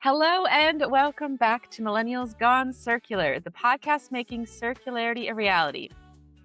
Hello and welcome back to Millennials GoneCircular, the podcast making circularity a reality.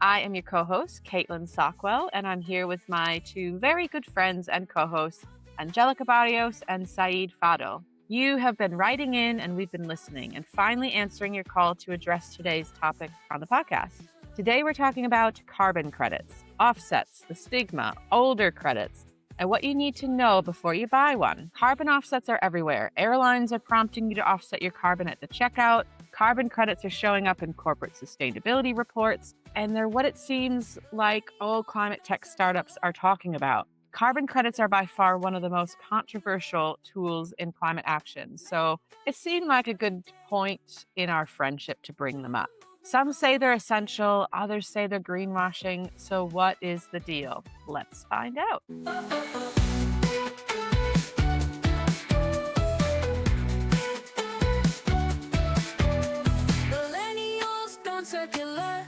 I am your co-host, Caitlyn Sockwell, and I'm here with my two very good friends and co-hosts, Angelica Barrios and Saeed Fadel. You have been writing in and we've been listening and finally answering your call to address today's topic on the podcast. Today we're talking about carbon credits, offsets, the stigma, older credits, and what you need to know before you buy one. Carbon offsets are everywhere. Airlines are prompting you to offset your carbon at the checkout. Carbon credits are showing up in corporate sustainability reports, and they're what it seems like all climate tech startups are talking about. Carbon credits are by far one of the most controversial tools in climate action, so it seemed like a good point in our friendship to bring them up. Some say they're essential, others say they're greenwashing. So what is the deal? Let's find out. Millennials GoneCircular.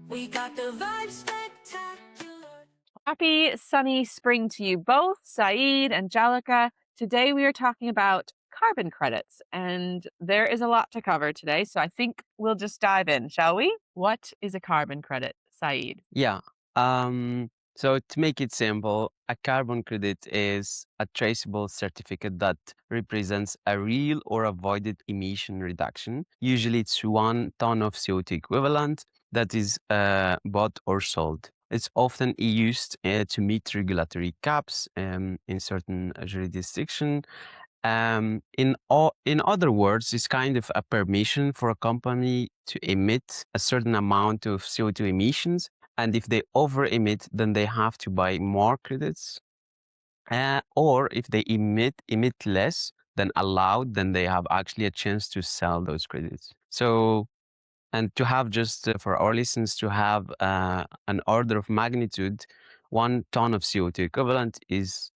We got the vibe spectacular. Happy sunny spring to you both, Saeed, Angelica. Today we are talking about carbon credits, and there is a lot to cover today, so I think we'll just dive in, shall we? What is a carbon credit, Saeed? Yeah. So to make it simple, a carbon credit is a traceable certificate that represents a real or avoided emission reduction. Usually it's 1 ton of CO2 equivalent that is bought or sold. It's often used to meet regulatory caps in certain jurisdictions. In other words, it's kind of a permission for a company to emit a certain amount of CO2 emissions. And if they over emit, then they have to buy more credits. Or if they emit less than allowed, then they have actually a chance to sell those credits. So, and to have just for our listeners to have an order of magnitude, 1 ton of CO2 equivalent is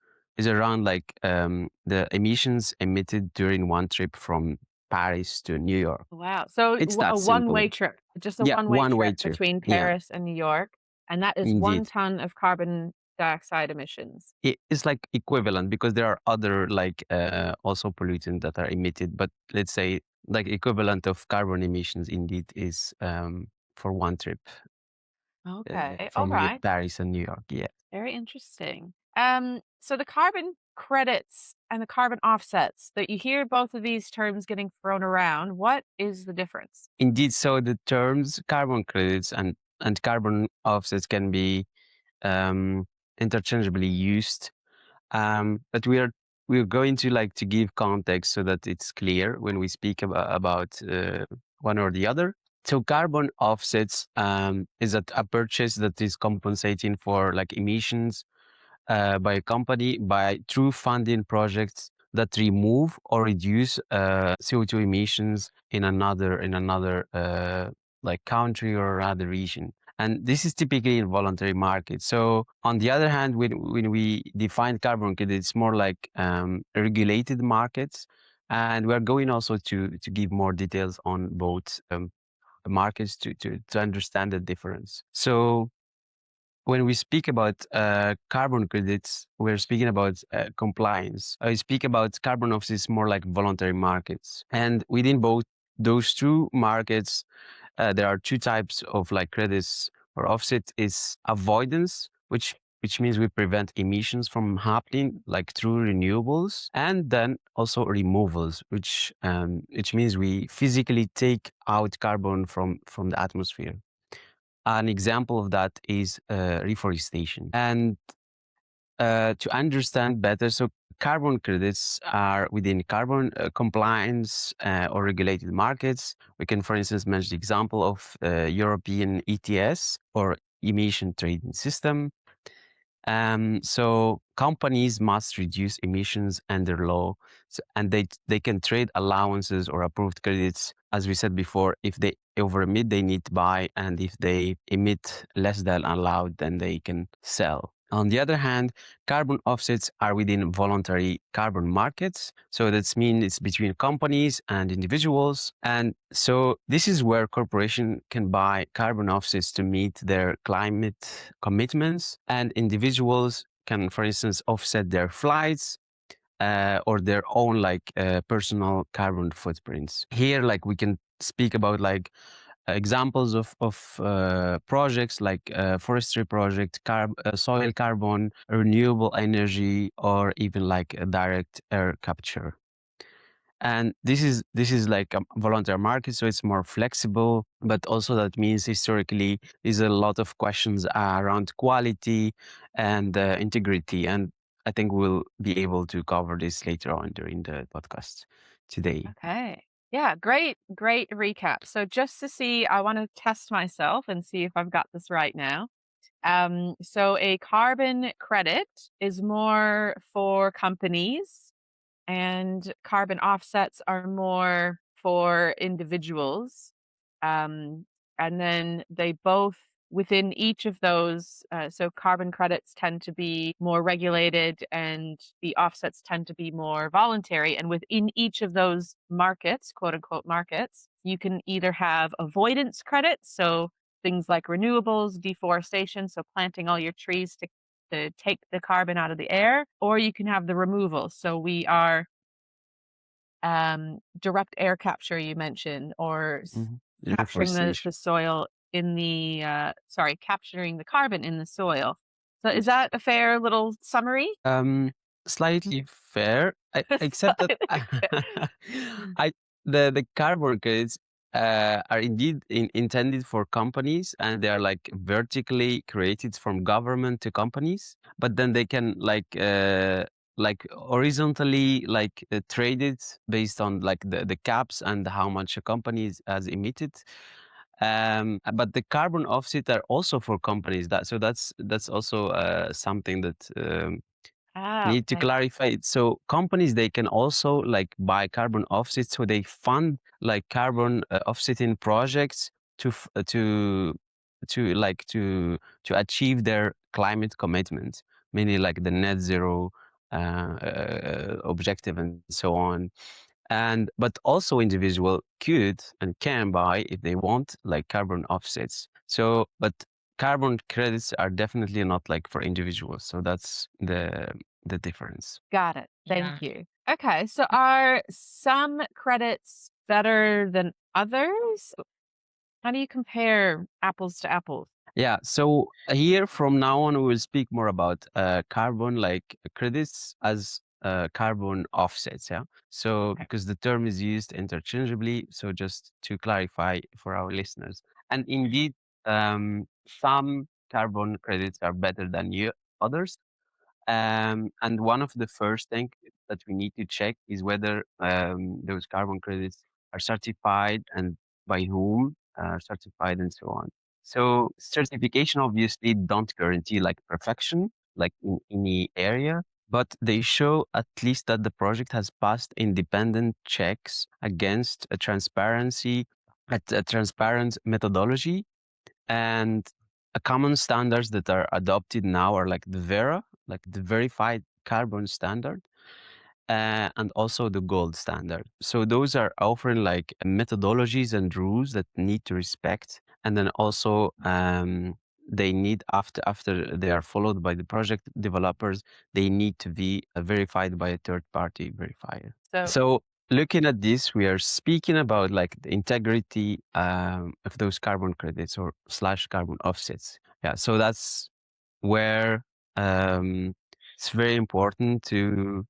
around like the emissions emitted during one trip from Paris to New York. Wow. So It's a that one-way simple. trip, just a Yeah, one-way one-way trip trip. between Yeah, Paris and New York. And that is 1 indeed. ton of carbon dioxide emissions. It is like equivalent because there are other like also pollutants that are emitted, but let's say like equivalent of carbon emissions indeed is for one trip Okay. All from right. Paris and New York. Yeah. Very interesting. So the carbon credits and the carbon offsets that you hear both of these terms getting thrown around, what is the difference? Indeed. So the terms carbon credits and carbon offsets can be interchangeably used. But we're going to like to give context so that it's clear when we speak about one or the other. So carbon offsets is a purchase that is compensating for like emissions by a company through funding projects that remove or reduce CO2 emissions in another like country or another region. And this is typically in voluntary markets. So on the other hand, when we define carbon credits, it's more like regulated markets. And we're going also to give more details on both markets to understand the difference. So when we speak about carbon credits, we're speaking about compliance. I speak about carbon offsets more like voluntary markets. And within both those two markets, there are two types of like credits or offset is avoidance, which means we prevent emissions from happening like through renewables, and then also removals, which means we physically take out carbon from the atmosphere. An example of that is reforestation. And to understand better, so carbon credits are within carbon compliance or regulated markets. We can, for instance, mention the example of European ETS or emission trading system. So companies must reduce emissions under law, and they can trade allowances or approved credits. As we said before, if they over emit, they need to buy, and if they emit less than allowed, then they can sell. On the other hand, carbon offsets are within voluntary carbon markets. So that means it's between companies and individuals. And so this is where corporations can buy carbon offsets to meet their climate commitments. And individuals can, for instance, offset their flights or their own like personal carbon footprints. Here, like we can speak about like examples of projects like forestry project, soil carbon, renewable energy, or even like a direct air capture. And this is like a voluntary market, so it's more flexible, but also that means historically there's a lot of questions around quality and integrity. And I think we'll be able to cover this later on during the podcast today. Okay. Yeah, great recap. So just to see, I want to test myself and see if I've got this right now. So a carbon credit is more for companies, and carbon offsets are more for individuals. Um, and then they both, within each of those, so carbon credits tend to be more regulated and the offsets tend to be more voluntary. And within each of those markets, quote unquote markets, you can either have avoidance credits, so things like renewables, deforestation, so planting all your trees to take the carbon out of the air, or you can have the removal. So we are direct air capture you mentioned, or capturing the Reforestation. soil in the capturing the carbon in the soil. So is that a fair little summary? Slightly fair, except that Slightly fair. I the carbon credits are indeed intended for companies, and they are like vertically created from government to companies, but then they can like horizontally like traded based on like the caps and how much a company has emitted. But the carbon offset are also for companies. That's also something that need to Okay. clarify it. So companies, they can also like buy carbon offsets, so they fund like carbon offsetting projects to f- to like to achieve their climate commitments, mainly like the net zero objective and so on. And but also individual could and can buy if they want like carbon offsets. So but carbon credits are definitely not like for individuals. So that's the difference. Got it. Yeah. Thank you. Okay. So are some credits better than others? How do you compare apples to apples? Yeah. So here from now on, we will speak more about carbon like credits as carbon offsets. Yeah. So Okay. because the term is used interchangeably. So just to clarify for our listeners, and indeed, some carbon credits are better than others. And one of the first things that we need to check is whether those carbon credits are certified and by whom are certified and so on. So certification obviously don't guarantee like perfection, like in any area, but they show at least that the project has passed independent checks against a transparency, at a transparent methodology. And a common standards that are adopted now are like the Vera, like the verified carbon standard, and also the gold standard. So those are offering like methodologies and rules that need to respect, and then also they need after they are followed by the project developers, they need to be verified by a third party verifier. So So looking at this, we are speaking about like the integrity of those carbon credits or slash carbon offsets. Yeah, so that's where it's very important to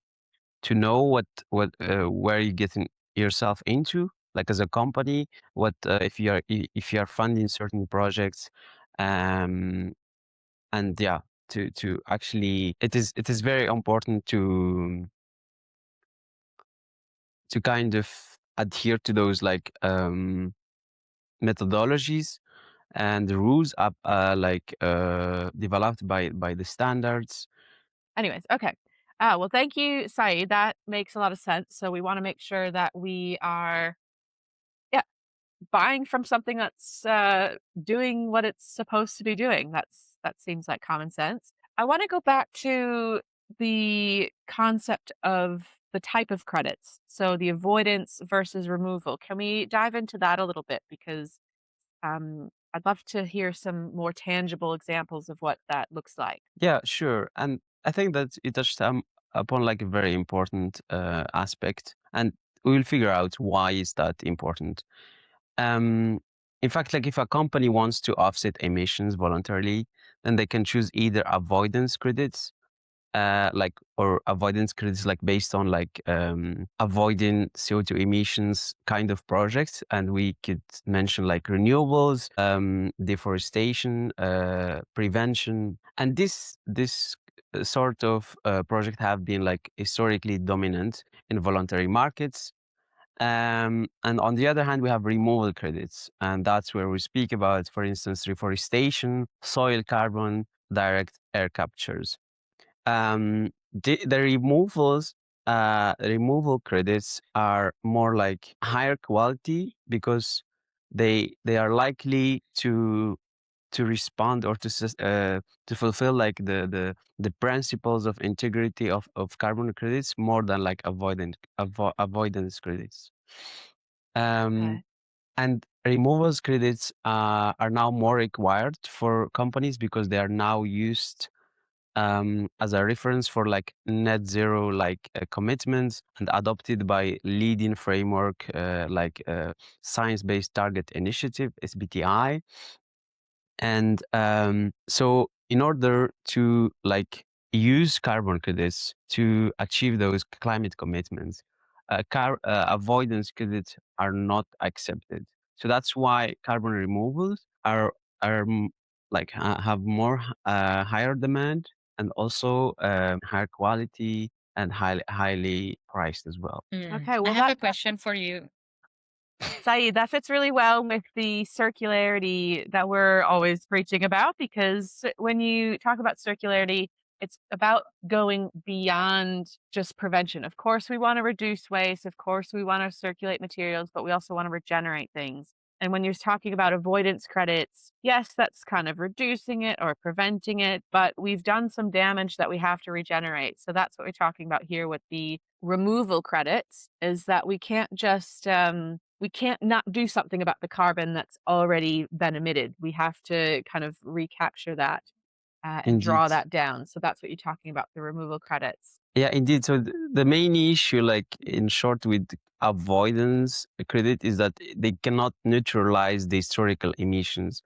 know what where you're getting yourself into, like as a company, what if you are funding certain projects, um, and yeah, to actually it is very important to kind of adhere to those like methodologies and the rules up developed by the standards. anyways, okay. Well, thank you, Saeed. That makes a lot of sense. So we want to make sure that we are, yeah, buying from something that's doing what it's supposed to be doing. That seems like common sense. I want to go back to the concept of the type of credits. So the avoidance versus removal. Can we dive into that a little bit? Because I'd love to hear some more tangible examples of what that looks like. Yeah, sure. And I think that you touched upon like a very important aspect, and we will figure out why is that important. Um, in fact, like if a company wants to offset emissions voluntarily, then they can choose either avoidance credits, or avoidance credits like based on like avoiding CO2 emissions kind of projects, and we could mention like renewables, deforestation, prevention, and this sort of project have been like historically dominant in voluntary markets. And on the other hand, we have removal credits, and that's where we speak about, for instance, reforestation, soil carbon, direct air captures. The removal credits are more like higher quality because they are likely to respond or to fulfill like the principles of integrity of carbon credits more than like avoidance credits. Um, Okay. and removals credits are now more required for companies because they are now used as a reference for like net zero commitments and adopted by leading framework Science Based Target Initiative (SBTI). And so in order to like use carbon credits to achieve those climate commitments, avoidance credits are not accepted. So that's why carbon removals have more higher demand, and also higher quality, and highly priced as well. Okay. I Well, have that a question for you. Saeed, that fits really well with the circularity that we're always preaching about, because when you talk about circularity, it's about going beyond just prevention. Of course, we want to reduce waste. Of course, we want to circulate materials, but we also want to regenerate things. And when you're talking about avoidance credits, yes, that's kind of reducing it or preventing it, but we've done some damage that we have to regenerate. So that's what we're talking about here with the removal credits, is that we can't not do something about the carbon that's already been emitted. We have to kind of recapture that and Indeed. draw that down. So that's what you're talking about, the removal credits. Yeah, indeed. So the main issue, like in short, with avoidance credit is that they cannot neutralize the historical emissions.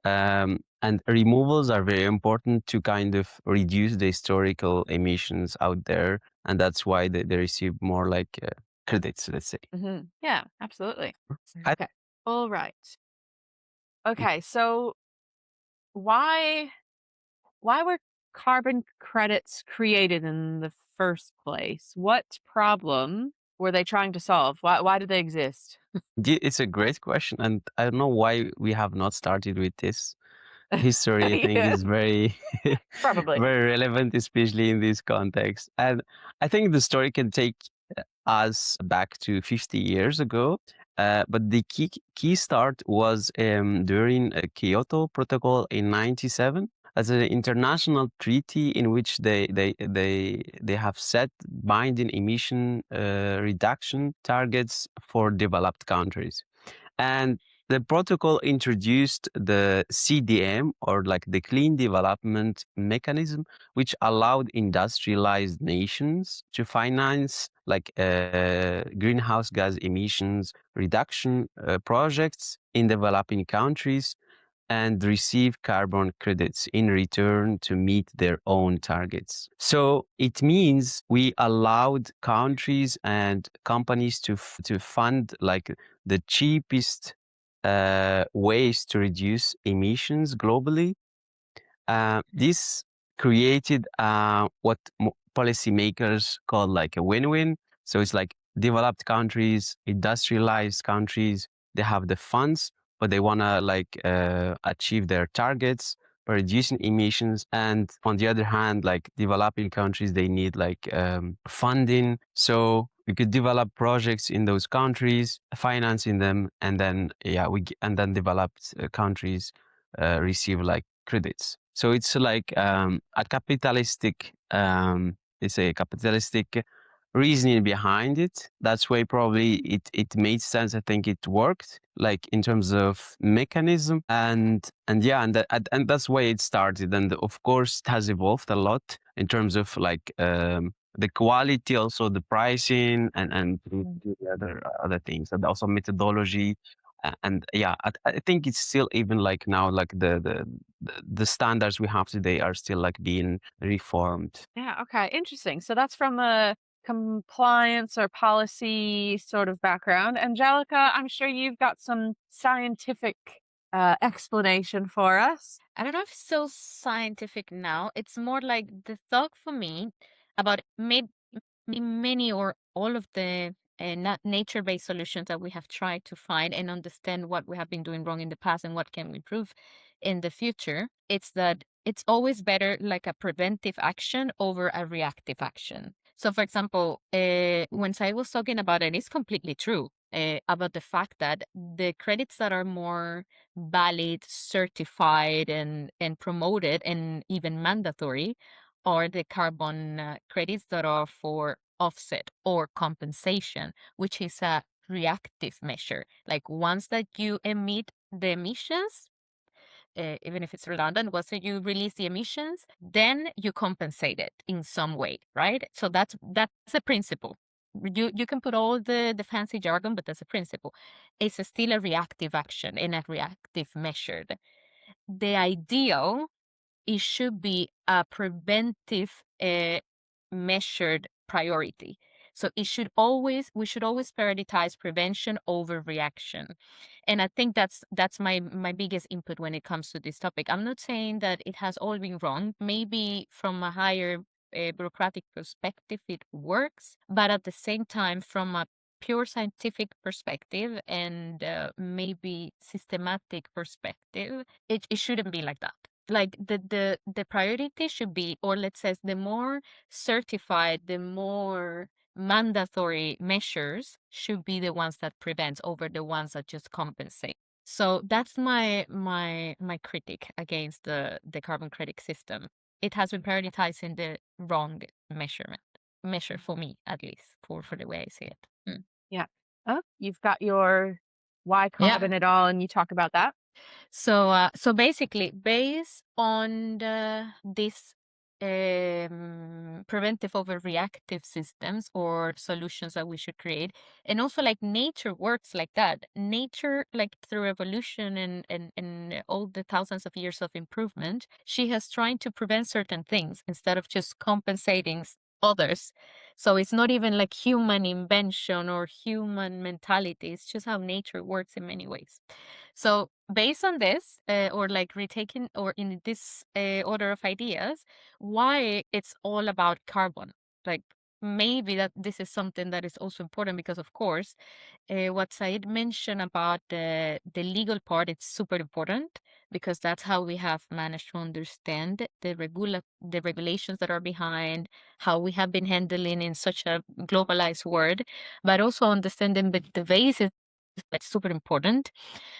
And removals are very important to kind of reduce the historical emissions out there. And that's why they receive more like credits, let's say. Yeah, absolutely. I- Okay. All right. Okay. So why were carbon credits created in the first place? What problem were they trying to solve? Why did they exist? It's a great question. And I don't know why we have not started with this. History, I think, Yeah, is very, probably. very relevant, especially in this context. And I think the story can take us back to 50 years ago. But the key start was during a Kyoto Protocol in '97, as an international treaty in which they have set binding emission reduction targets for developed countries. And the protocol introduced the CDM, or like the Clean Development Mechanism, which allowed industrialized nations to finance like greenhouse gas emissions reduction projects in developing countries, and receive carbon credits in return to meet their own targets. So it means we allowed countries and companies to fund like the cheapest ways to reduce emissions globally. This created what policymakers call like a win-win. So it's like developed countries, industrialized countries, they have the funds, but they want to like achieve their targets by reducing emissions. And on the other hand, like developing countries, they need like funding. So we could develop projects in those countries, financing them, and then and then developed countries receive like credits. So it's like a capitalistic, it's a capitalistic reasoning behind it. That's why probably it made sense. I think it worked, like in terms of mechanism, and yeah, and that's why it started. And of course, it has evolved a lot in terms of like the quality, also the pricing, and the other things, and also methodology. And yeah, I think it's still, even like now, like the standards we have today are still like being reformed. Yeah, okay, interesting. So that's from a compliance or policy sort of background. Angelica, I'm sure you've got some scientific explanation for us. I don't know if it's so scientific now. It's more like the thought for me about many or all of the nature-based solutions that we have tried to find and understand what we have been doing wrong in the past and what can we improve in the future. It's that it's always better like a preventive action over a reactive action. So, for example, when Sai was talking about it, it's completely true about the fact that the credits that are more valid, certified, and promoted, and even mandatory, are the carbon credits that are for offset or compensation, which is a reactive measure. Like once that you emit the emissions, even if it's redundant, once that you release the emissions, then you compensate it in some way, right? So that's a principle. You can put all the fancy jargon, but that's a principle. It's still a reactive action and a reactive measure. The ideal, it should be a preventive measured priority. So we should always prioritize prevention over reaction. And I think that's my biggest input when it comes to this topic. I'm not saying that it has all been wrong. Maybe from a higher bureaucratic perspective, it works. But at the same time, from a pure scientific perspective and maybe systematic perspective, it shouldn't be like that. Like the priority should be, or let's say the more certified, the more mandatory measures should be the ones that prevent over the ones that just compensate. So that's my critique against the carbon credit system. It has been prioritizing the wrong measure for me, at least for the way I see it. Yeah. Oh, you've got your why carbon at all, and you talk about that. So basically, based on this preventive over reactive systems or solutions that we should create, and also like nature works like that. Nature, like through evolution and all the thousands of years of improvement, she has tried to prevent certain things instead of just compensating others. So it's not even like human invention or human mentality. It's just how nature works in many ways. So based on this, or like retaking, or in this order of ideas, why it's all about carbon. Like maybe that this is something that is also important because, of course, what Said mentioned about the legal part, it's super important because that's how we have managed to understand the regulations that are behind, how we have been handling in such a globalized world, but also understanding the basis. That's super important.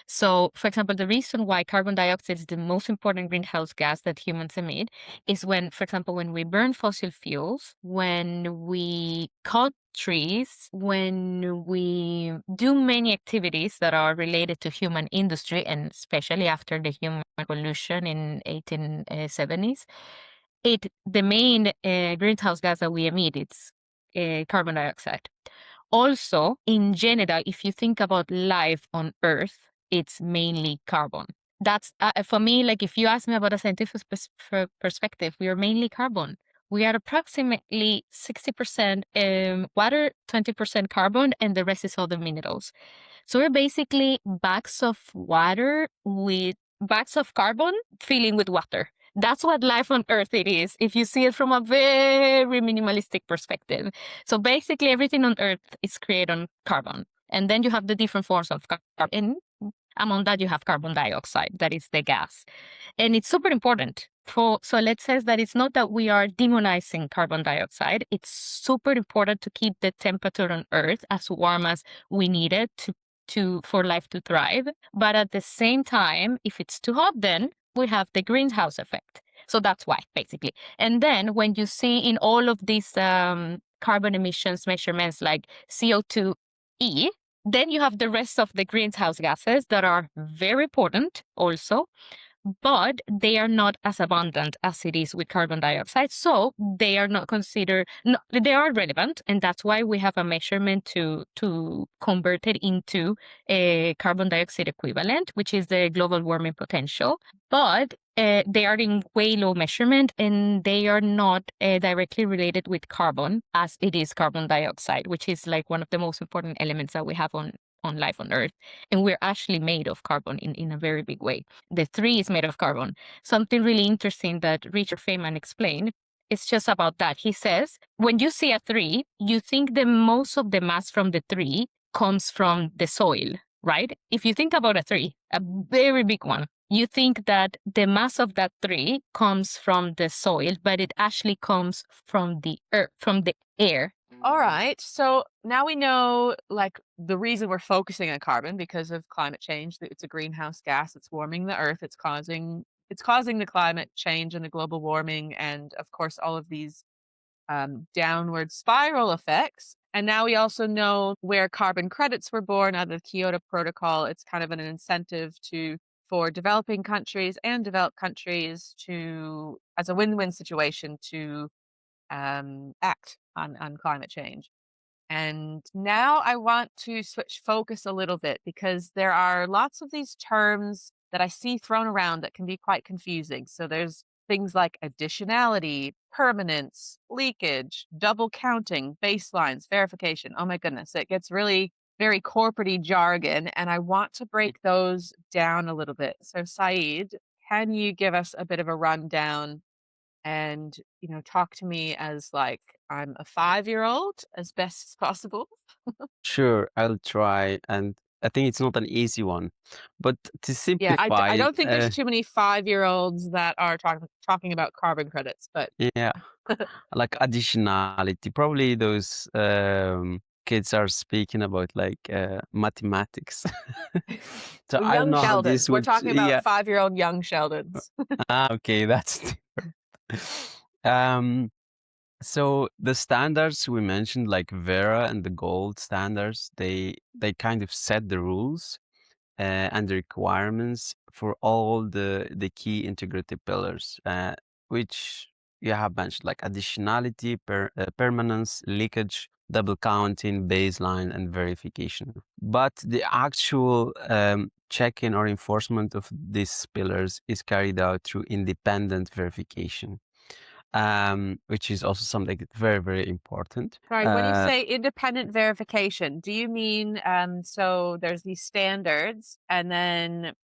So, for example, the reason why carbon dioxide is the most important greenhouse gas that humans emit is when, for example, when we burn fossil fuels, when we cut trees, when we do many activities that are related to human industry, and especially after the human revolution in 1870s, the main greenhouse gas that we emit is carbon dioxide. Also, in general, if you think about life on Earth, it's mainly carbon. That's for me, like if you ask me about a scientific perspective, we are mainly carbon. We are approximately 60% water, 20% carbon, and the rest is all the minerals. So we're basically bags of water with bags of carbon filling with water. That's what life on Earth it is, if you see it from a very minimalistic perspective. So basically everything on Earth is created on carbon. And then you have the different forms of carbon. And among that, you have carbon dioxide, that is the gas. And it's super important. So let's say that it's not that we are demonizing carbon dioxide. It's super important to keep the temperature on Earth as warm as we need it for life to thrive. But at the same time, if it's too hot, then we have the greenhouse effect. So that's why, basically. And then when you see in all of these carbon emissions measurements like CO2e. Then you have the rest of the greenhouse gases that are very important also, but they are not as abundant as it is with carbon dioxide. So they are not considered, no, they are relevant. And that's why we have a measurement to convert it into a carbon dioxide equivalent, which is the global warming potential. But they are in way low measurement, and they are not directly related with carbon as it is carbon dioxide, which is like one of the most important elements that we have on life on Earth. And we're actually made of carbon in a very big way. The 3 is made of carbon. Something really interesting that Richard Feynman explained, it's just about that. He says, when you see a 3, you think the most of the mass from the 3 comes from the soil, right? If you think about a 3, a very big one, you think that the mass of that 3 comes from the soil, but it actually comes from the earth, from the air. All right. So now we know like the reason we're focusing on carbon because of climate change. It's a greenhouse gas. It's warming the earth. It's causing the climate change and the global warming, and of course all of these downward spiral effects. And now we also know where carbon credits were born out of the Kyoto Protocol. It's kind of an incentive for developing countries and developed countries to, as a win-win situation, to act on climate change. And now I want to switch focus a little bit because there are lots of these terms that I see thrown around that can be quite confusing. So there's things like additionality, permanence, leakage, double counting, baselines, verification. Oh my goodness, it gets really very corporate-y jargon, and I want to break those down a little bit. So Saeed, can you give us a bit of a rundown and, talk to me as like I'm a 5-year-old as best as possible? Sure, I'll try. And I think it's not an easy one, but to Yeah, simplify I it, don't think there's too many 5-year-olds that are talking about carbon credits, but yeah, like additionality. Probably those kids are speaking about like mathematics. So I don't young know how Sheldons. this We're would. talking about Yeah. 5-year-old young Sheldons. Okay, that's different. Um, so the standards we mentioned, like Vera and the gold standards, they kind of set the rules and the requirements for all the key integrated pillars, which you have mentioned, like additionality, permanence, leakage, double counting, baseline, and verification. But the actual check-in or enforcement of these pillars is carried out through independent verification, which is also something very, very important. Sorry, when you say independent verification, do you mean so there's these standards and then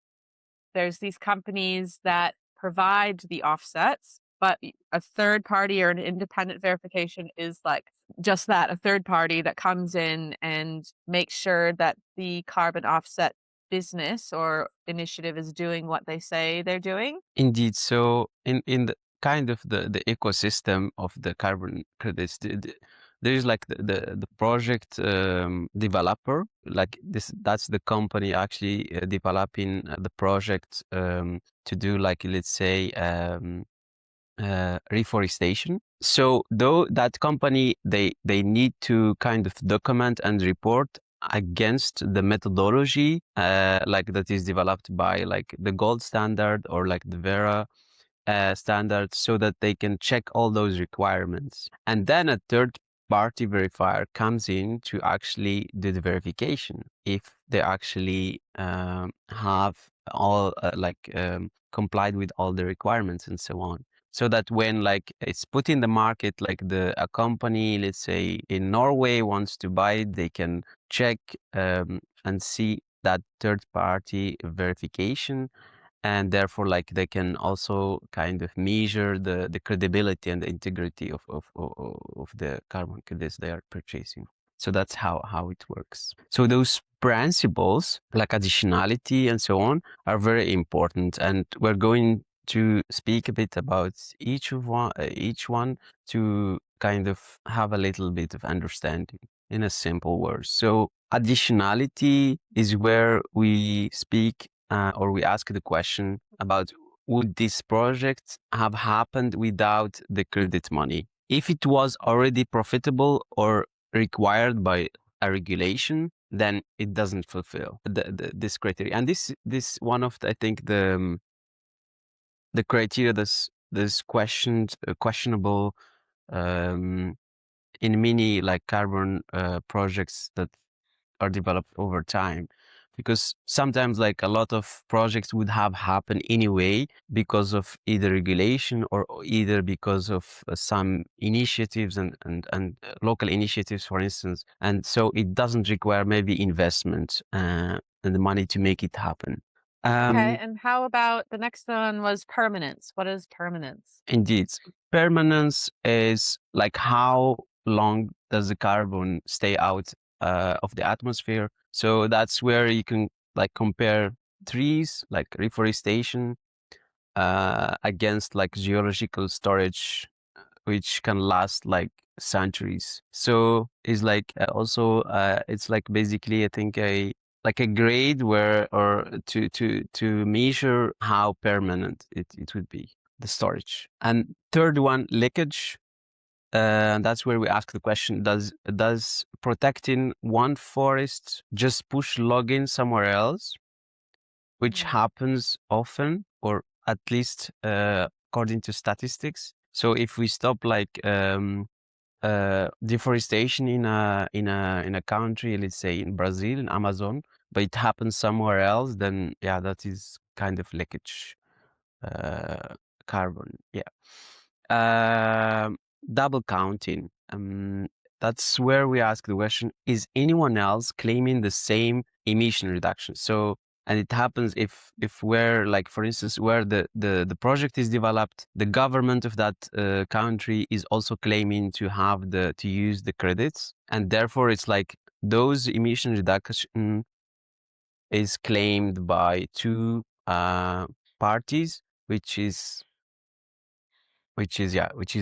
there's these companies that provide the offsets, but a third party or an independent verification is like just that, a third party that comes in and makes sure that the carbon offset business or initiative is doing what they say they're doing? Indeed. So in the kind of the ecosystem of the carbon credits, there is like the project developer, like that's the company actually developing the project to do, like, let's say, reforestation. So though that company, they need to kind of document and report against the methodology like that is developed by like the gold standard or like the Vera standard, so that they can check all those requirements. And then a third party verifier comes in to actually do the verification if they actually have all complied with all the requirements and so on. So that when like it's put in the market, like a company, let's say in Norway, wants to buy it, they can check and see that third party verification, and therefore like they can also kind of measure the credibility and the integrity of the carbon credits they are purchasing. So that's how it works. So those principles like additionality and so on are very important, and we're going to speak a bit about each one to kind of have a little bit of understanding in a simple word. So additionality is where we speak or we ask the question about, would this project have happened without the credit money? if it was already profitable or required by a regulation, then it doesn't fulfill this criteria. And this one of I think the criteria that's questionable um, in many like carbon projects that are developed over time, because sometimes like a lot of projects would have happened anyway because of either regulation or either because of some initiatives and local initiatives, for instance, and so it doesn't require maybe investment and the money to make it happen. Okay, and how about the next one was permanence? What is permanence? Indeed. Permanence is like how long does the carbon stay out of the atmosphere. So that's where you can like compare trees, like reforestation, against like geological storage, which can last like centuries. So it's like also it's like basically I think a like a grade where or to measure how permanent it would be, the storage. And third one, leakage. And that's where we ask the question: does protecting one forest just push logging somewhere else, which happens often, or at least according to statistics. So if we stop like deforestation in a country, let's say in Brazil, in Amazon, but it happens somewhere else, then yeah, that is kind of leakage carbon. Yeah. Double counting. That's where we ask the question: is anyone else claiming the same emission reduction? So, and it happens if where, like for instance, where the project is developed, the government of that country is also claiming to have to use the credits, and therefore it's like those emission reduction is claimed by two parties, which is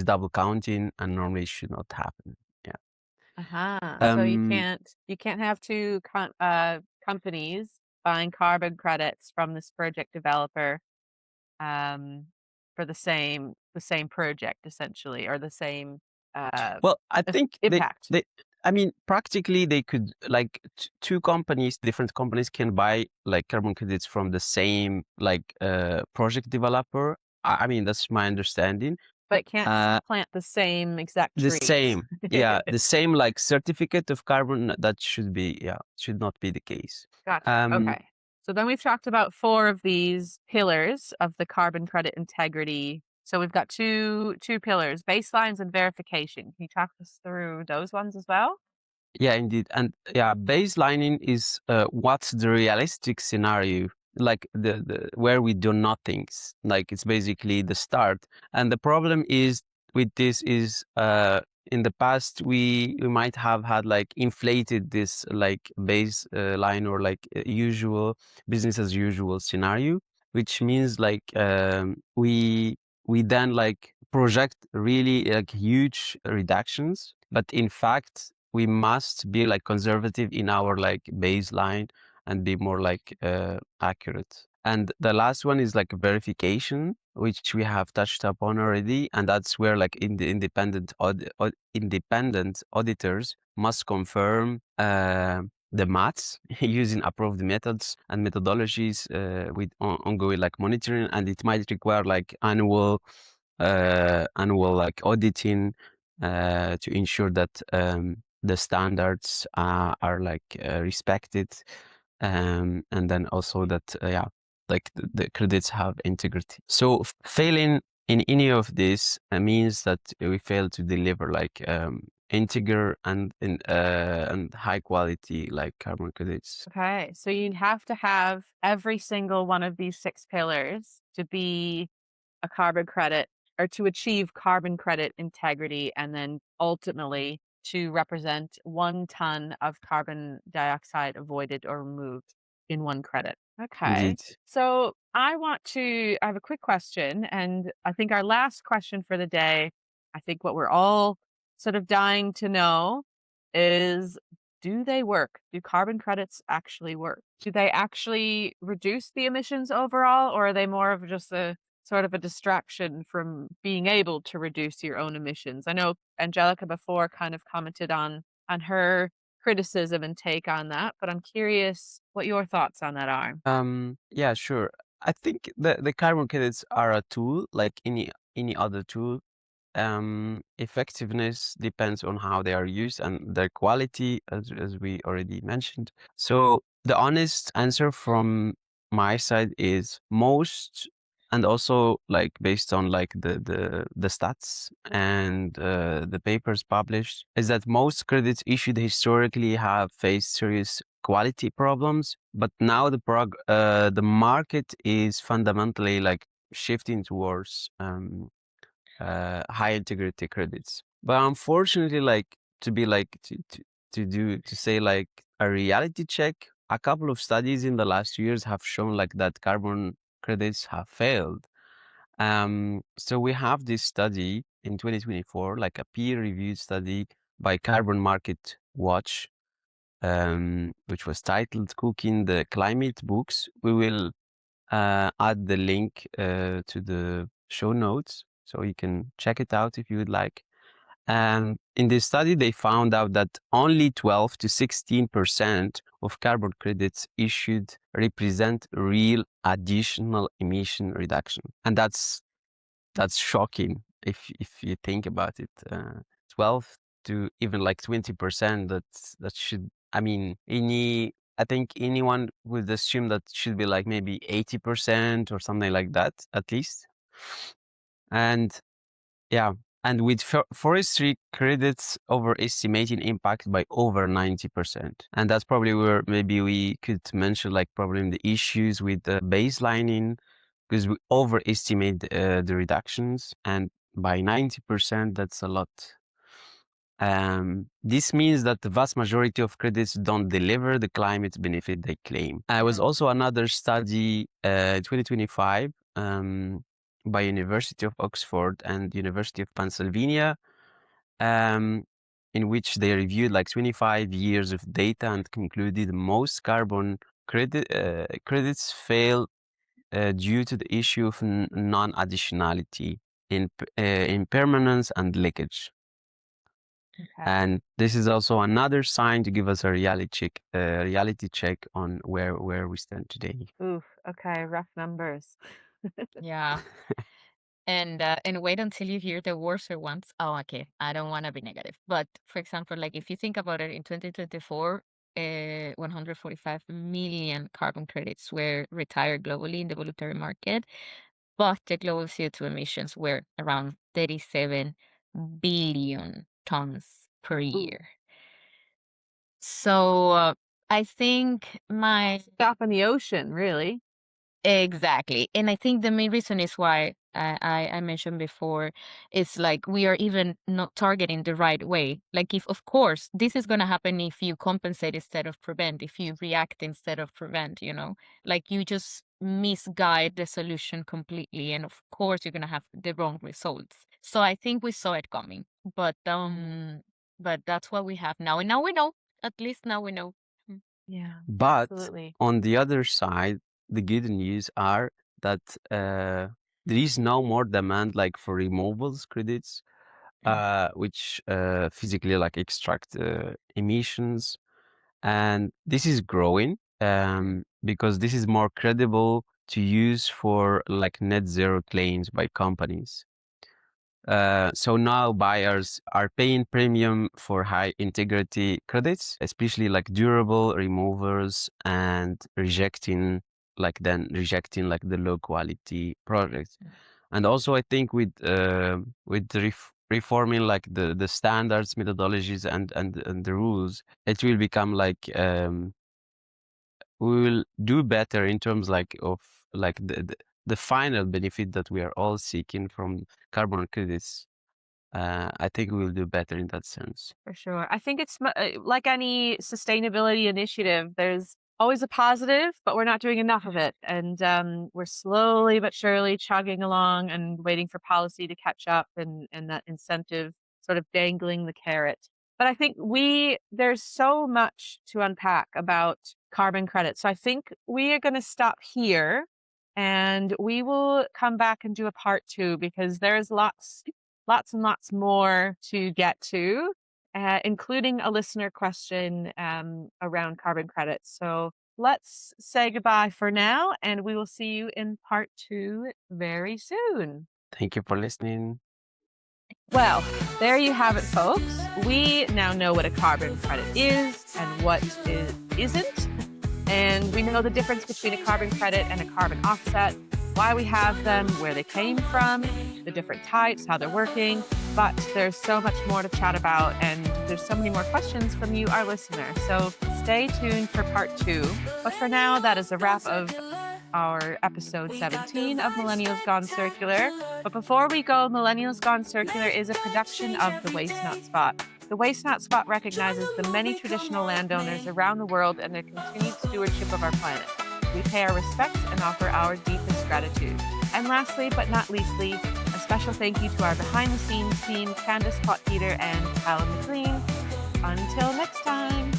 double counting, and normally should not happen. Yeah. So you Um. can't have two companies buying carbon credits from this project developer um, for the same project essentially, or the same Well, I think impact. I mean, practically they could like two companies, different companies can buy like carbon credits from the same like project developer. I mean, that's my understanding. But it can't Uh, plant the same exact the trees. same, yeah, the same like certificate of carbon that should not be the case. Gotcha. Okay. So then we've talked about 4 of these pillars of the carbon credit integrity. So we've got two pillars: baselines and verification. Can you talk us through those ones as well? Yeah, indeed. And yeah, baselining is what's the realistic scenario, like the where we do nothings. Like it's basically the start. And the problem is with this is in the past we might have had like inflated this like baseline or like usual business as usual scenario, which means like we then like project really like huge reductions, but in fact we must be like conservative in our like baseline and be more like accurate. And the last one is like verification, which we have touched upon already, and that's where like in the independent auditors must confirm the maths using approved methods and methodologies with ongoing like monitoring, and it might require like annual like auditing to ensure that the standards are like respected, and then also that like the credits have integrity. So failing in any of this means that we fail to deliver like integer and high quality like carbon credits. Okay. So you'd have to have every single one of these 6 pillars to be a carbon credit, or to achieve carbon credit integrity, and then ultimately to represent 1 ton of carbon dioxide avoided or removed in 1 credit. Okay. Indeed. So I have a quick question, and I think our last question for the day, I think what we're all sort of dying to know is, do they work? Do carbon credits actually work? Do they actually reduce the emissions overall, or are they more of just a sort of a distraction from being able to reduce your own emissions. I know Angelica before kind of commented on her criticism and take on that, but I'm curious what your thoughts on that are. Yeah, sure. I think the carbon credits are a tool like any other tool. Effectiveness depends on how they are used and their quality, as we already mentioned. So the honest answer from my side is most, and also like based on like the stats and the papers published, is that most credits issued historically have faced serious quality problems, but now the market is fundamentally like shifting towards high integrity credits. But unfortunately, like to be like to say like a reality check, a couple of studies in the last years have shown like that carbon credits have failed. So we have this study in 2024, like a peer-reviewed study by Carbon Market Watch, which was titled "Cooking the Climate Books." We will add the link to the show notes so you can check it out if you would like. And in this study, they found out that only 12 to 16% of carbon credits issued represent real additional emission reduction. And that's shocking if you think about it. 12 to even like 20%, that should, I mean, I think anyone would assume that should be like maybe 80% or something like that, at least. And yeah, and with forestry credits overestimating impact by over 90%. And that's probably where maybe we could mention like probably the issues with the baselining, because we overestimate the reductions, and by 90%, that's a lot. This means that the vast majority of credits don't deliver the climate benefit they claim. There was also another study, 2025, by University of Oxford and University of Pennsylvania, in which they reviewed like 25 years of data and concluded most carbon credits fail due to the issue of non-additionality in permanence and leakage. Okay. And this is also another sign to give us a reality check on where we stand today. Oof. Okay. Rough numbers. Yeah. And wait until you hear the worser ones. Oh, okay. I don't want to be negative. But for example, like if you think about it, in 2024, 145 million carbon credits were retired globally in the voluntary market, but the global CO2 emissions were around 37 billion tons per year. So I think Stop in the ocean, really. Exactly. And I think the main reason is why I mentioned before, it's like we are even not targeting the right way. Like if, of course, this is going to happen if you compensate instead of prevent, if you react instead of prevent, like you just misguide the solution completely. And of course, you're going to have the wrong results. So I think we saw it coming, but that's what we have now. And now we know, at least now we know. Yeah. But Absolutely. on the other side, the good news are that there is no more demand like for removals credits, which physically like extract emissions, and this is growing because this is more credible to use for like net zero claims by companies. So now buyers are paying premium for high integrity credits, especially like durable removers, and rejecting like the low quality products. And also I think with reforming like the standards, methodologies, and the rules, it will become like we will do better in terms like of like the final benefit that we are all seeking from carbon credits. I think we will do better in that sense. For sure. I think it's like any sustainability initiative, there's always a positive, but we're not doing enough of it. And we're slowly but surely chugging along and waiting for policy to catch up, and that incentive sort of dangling the carrot. But I think there's so much to unpack about carbon credits. So I think we are going to stop here And we will come back and do a part 2 because there's lots and lots more to get to, including a listener question around carbon credits. So let's say goodbye for now, and we will see you in part 2 very soon. Thank you for listening. Well, there you have it, folks. We now know what a carbon credit is and what it isn't. And we know the difference between a carbon credit and a carbon offset, why we have them, where they came from, the different types, how they're working. But there's so much more to chat about, and there's so many more questions from you, our listeners. So stay tuned for part 2. But for now, that is a wrap of our episode 17 of Millennials Gone Circular. But before we go, Millennials Gone Circular is a production of the Waste Not Spot. The Waste Not Spot recognizes the many traditional landowners around the world and their continued stewardship of our planet. We pay our respects and offer our deepest gratitude. And lastly, but not leastly, a special thank you to our behind-the-scenes team, Candace Potheater and Alan McLean. Until next time.